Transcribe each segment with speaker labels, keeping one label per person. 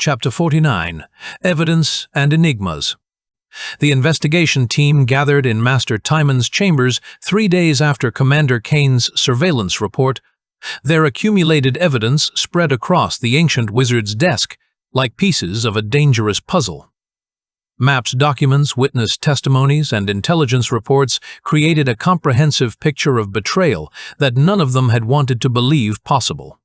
Speaker 1: Chapter 49, Evidence and Enigmas. The investigation team gathered in Master Timon's chambers 3 days after Commander Kane's surveillance report. Their accumulated evidence spread across the ancient wizard's desk, like pieces of a dangerous puzzle. Maps, documents, witness testimonies, and intelligence reports created a comprehensive picture of betrayal that none of them had wanted to believe possible.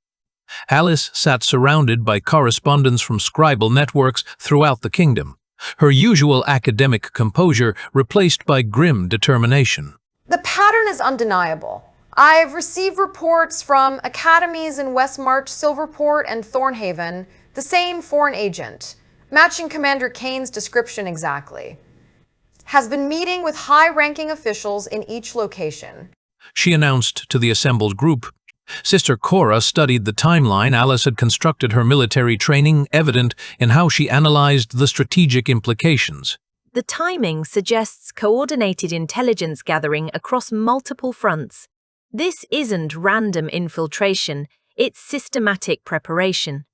Speaker 1: Alice sat surrounded by correspondents from scribal networks throughout the kingdom, her usual academic composure replaced by grim determination.
Speaker 2: The pattern is undeniable. I've received reports from academies in Westmarch, Silverport, and Thornhaven, the same foreign agent, matching Commander Kane's description exactly, has been meeting with high-ranking officials in each location.
Speaker 1: She announced to the assembled group. Sister Cora studied the timeline Alice had constructed, her military training evident in how she analyzed the strategic implications.
Speaker 3: The timing suggests coordinated intelligence gathering across multiple fronts. This isn't random infiltration, it's systematic preparation.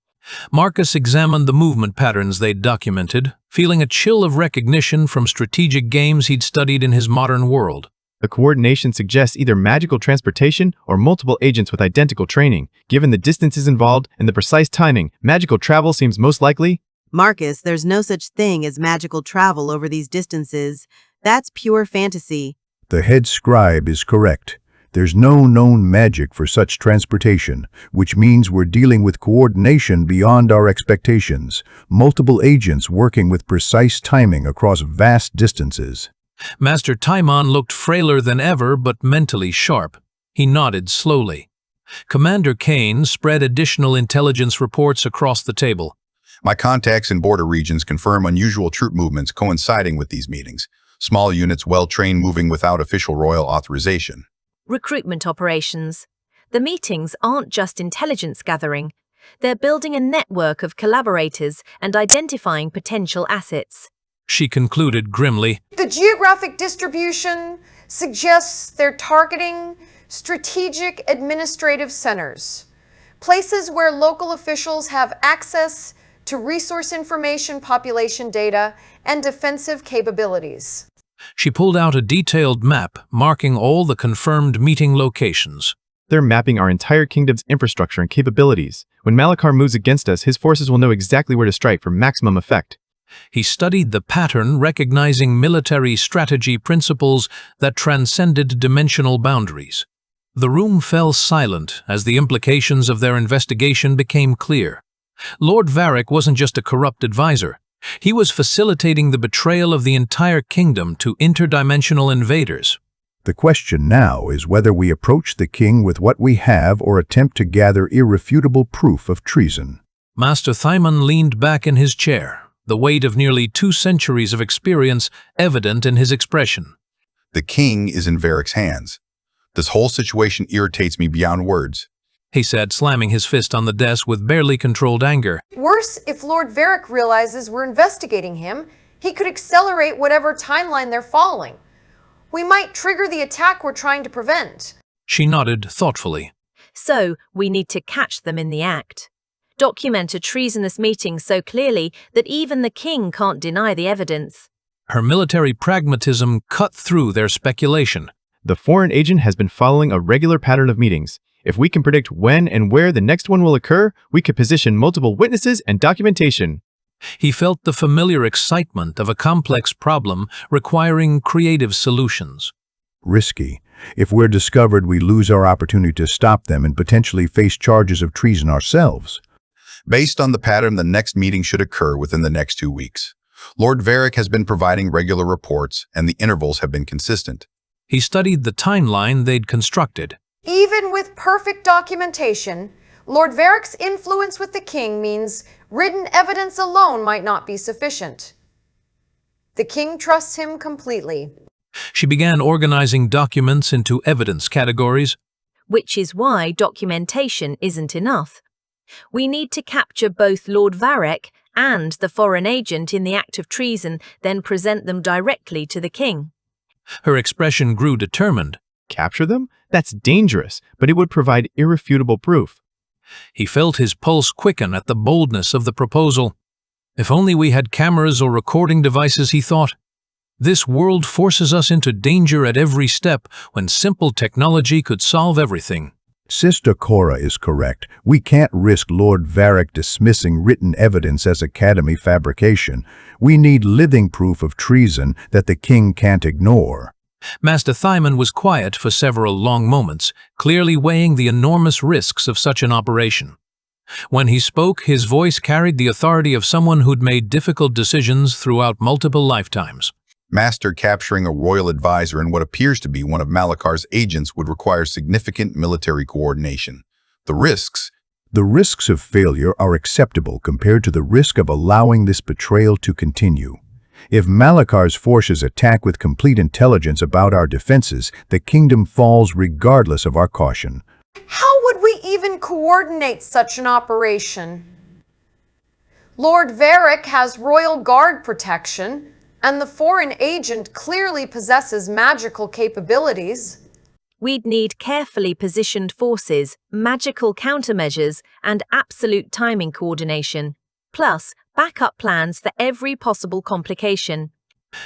Speaker 1: Marcus examined the movement patterns they'd documented, feeling a chill of recognition from strategic games he'd studied in his modern world.
Speaker 4: The coordination suggests either magical transportation or multiple agents with identical training. Given the distances involved and the precise timing, magical travel seems most likely.
Speaker 5: Marcus, there's no such thing as magical travel over these distances. That's pure fantasy.
Speaker 6: The head scribe is correct. There's no known magic for such transportation, which means we're dealing with coordination beyond our expectations, multiple agents working with precise timing across vast distances.
Speaker 1: Master Timon looked frailer than ever, but mentally sharp. He nodded slowly. Commander Kane spread additional intelligence reports across the table.
Speaker 7: My contacts in border regions confirm unusual troop movements coinciding with these meetings. Small units well-trained moving without official royal authorization.
Speaker 3: Recruitment operations. The meetings aren't just intelligence gathering. They're building a network of collaborators and identifying potential assets.
Speaker 1: She concluded grimly.
Speaker 2: The geographic distribution suggests they're targeting strategic administrative centers, places where local officials have access to resource information, population data, and defensive capabilities.
Speaker 1: She pulled out a detailed map marking all the confirmed meeting locations.
Speaker 4: They're mapping our entire kingdom's infrastructure and capabilities. When Malachar moves against us, his forces will know exactly where to strike for maximum effect.
Speaker 1: He studied the pattern, recognizing military strategy principles that transcended dimensional boundaries. The room fell silent as the implications of their investigation became clear. Lord Varric wasn't just a corrupt advisor. He was facilitating the betrayal of the entire kingdom to interdimensional invaders.
Speaker 6: The question now is whether we approach the king with what we have or attempt to gather irrefutable proof of treason.
Speaker 1: Master Timon leaned back in his chair, the weight of nearly 2 centuries of experience evident in his expression.
Speaker 7: The king is in Varric's hands. This whole situation irritates me beyond words,
Speaker 1: he said, slamming his fist on the desk with barely controlled anger.
Speaker 2: Worse, if Lord Varric realizes we're investigating him, he could accelerate whatever timeline they're following. We might trigger the attack we're trying to prevent.
Speaker 1: She nodded thoughtfully.
Speaker 3: So, we need to catch them in the act. Document a treasonous meeting so clearly that even the king can't deny the evidence.
Speaker 1: Her military pragmatism cut through their speculation.
Speaker 4: The foreign agent has been following a regular pattern of meetings. If we can predict when and where the next one will occur, we could position multiple witnesses and documentation.
Speaker 1: He felt the familiar excitement of a complex problem requiring creative solutions.
Speaker 6: Risky. If we're discovered, we lose our opportunity to stop them and potentially face charges of treason ourselves.
Speaker 7: Based on the pattern, the next meeting should occur within the next 2 weeks. Lord Varric has been providing regular reports, and the intervals have been consistent.
Speaker 1: He studied the timeline they'd constructed.
Speaker 2: Even with perfect documentation, Lord Varric's influence with the king means written evidence alone might not be sufficient. The king trusts him completely.
Speaker 1: She began organizing documents into evidence categories.
Speaker 3: Which is why documentation isn't enough. We need to capture both Lord Varric and the foreign agent in the act of treason, then present them directly to the king.
Speaker 1: Her expression grew determined.
Speaker 4: Capture them? That's dangerous, but it would provide irrefutable proof.
Speaker 1: He felt his pulse quicken at the boldness of the proposal. If only we had cameras or recording devices, he thought. This world forces us into danger at every step when simple technology could solve everything.
Speaker 6: Sister Cora is correct. We can't risk Lord Varric dismissing written evidence as Academy fabrication. We need living proof of treason that the king can't ignore.
Speaker 1: Master Thyman was quiet for several long moments, clearly weighing the enormous risks of such an operation. When he spoke, his voice carried the authority of someone who'd made difficult decisions throughout multiple lifetimes.
Speaker 7: Master, capturing a royal advisor and what appears to be one of Malakar's agents would require significant military coordination. The risks
Speaker 6: of failure are acceptable compared to the risk of allowing this betrayal to continue. If Malakar's forces attack with complete intelligence about our defenses, the kingdom falls regardless of our caution.
Speaker 2: How would we even coordinate such an operation? Lord Varric has royal guard protection, and the foreign agent clearly possesses magical capabilities.
Speaker 3: We'd need carefully positioned forces, magical countermeasures, and absolute timing coordination, plus backup plans for every possible complication.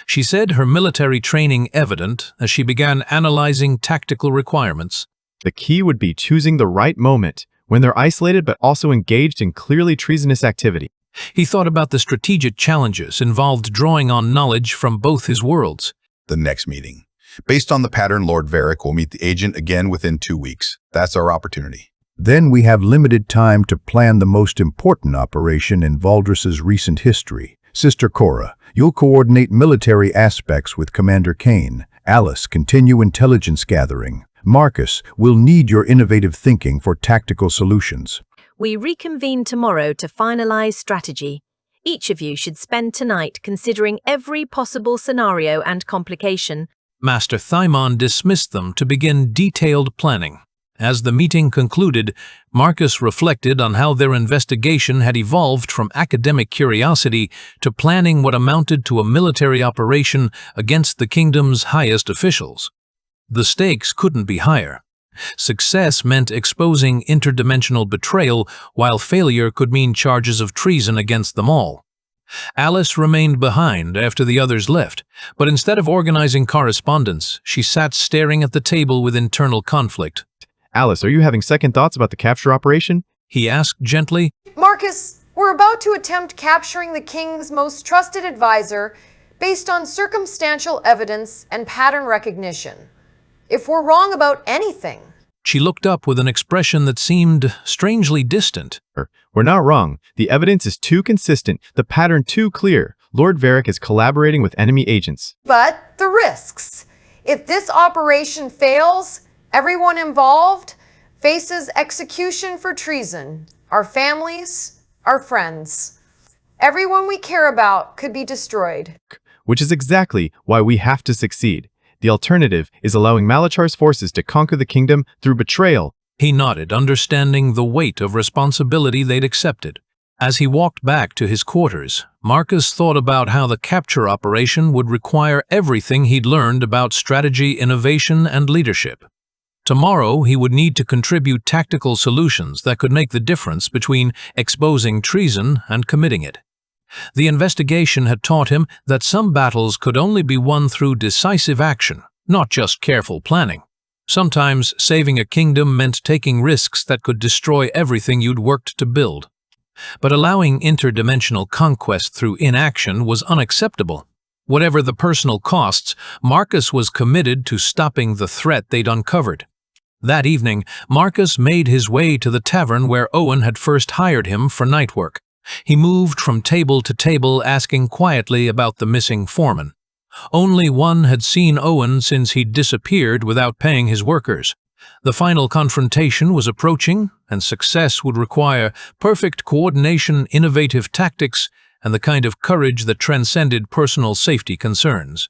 Speaker 1: She said, her military training evident as she began analyzing tactical requirements.
Speaker 4: The key would be choosing the right moment, when they're isolated but also engaged in clearly treasonous activity.
Speaker 1: He thought about the strategic challenges involved drawing on knowledge from both his worlds.
Speaker 7: The next meeting. Based on the pattern, Lord Varric will meet the agent again within 2 weeks. That's our opportunity.
Speaker 6: Then we have limited time to plan the most important operation in Valdris's recent history. Sister Cora, you'll coordinate military aspects with Commander Kane. Alice, continue intelligence gathering. Marcus, we'll need your innovative thinking for tactical solutions.
Speaker 3: We reconvene tomorrow to finalize strategy. Each of you should spend tonight considering every possible scenario and complication.
Speaker 1: Master Thyman dismissed them to begin detailed planning. As the meeting concluded, Marcus reflected on how their investigation had evolved from academic curiosity to planning what amounted to a military operation against the kingdom's highest officials. The stakes couldn't be higher. Success meant exposing interdimensional betrayal, while failure could mean charges of treason against them all. Alice remained behind after the others left, but instead of organizing correspondence, she sat staring at the table with internal conflict.
Speaker 4: Alice, are you having second thoughts about the capture operation?
Speaker 1: He asked gently.
Speaker 2: Marcus, we're about to attempt capturing the king's most trusted advisor based on circumstantial evidence and pattern recognition. If we're wrong about anything.
Speaker 1: She looked up with an expression that seemed strangely distant.
Speaker 4: We're not wrong. The evidence is too consistent, the pattern too clear. Lord Varric is collaborating with enemy agents.
Speaker 2: But the risks. If this operation fails, everyone involved faces execution for treason. Our families, our friends. Everyone we care about could be destroyed.
Speaker 4: Which is exactly why we have to succeed. The alternative is allowing Malakar's forces to conquer the kingdom through betrayal.
Speaker 1: He nodded, understanding the weight of responsibility they'd accepted. As he walked back to his quarters, Marcus thought about how the capture operation would require everything he'd learned about strategy, innovation, and leadership. Tomorrow, he would need to contribute tactical solutions that could make the difference between exposing treason and committing it. The investigation had taught him that some battles could only be won through decisive action, not just careful planning. Sometimes saving a kingdom meant taking risks that could destroy everything you'd worked to build. But allowing interdimensional conquest through inaction was unacceptable. Whatever the personal costs, Marcus was committed to stopping the threat they'd uncovered. That evening, Marcus made his way to the tavern where Owen had first hired him for night work. He moved from table to table, asking quietly about the missing foreman. Only one had seen Owen since he'd disappeared without paying his workers. The final confrontation was approaching, and success would require perfect coordination, innovative tactics, and the kind of courage that transcended personal safety concerns.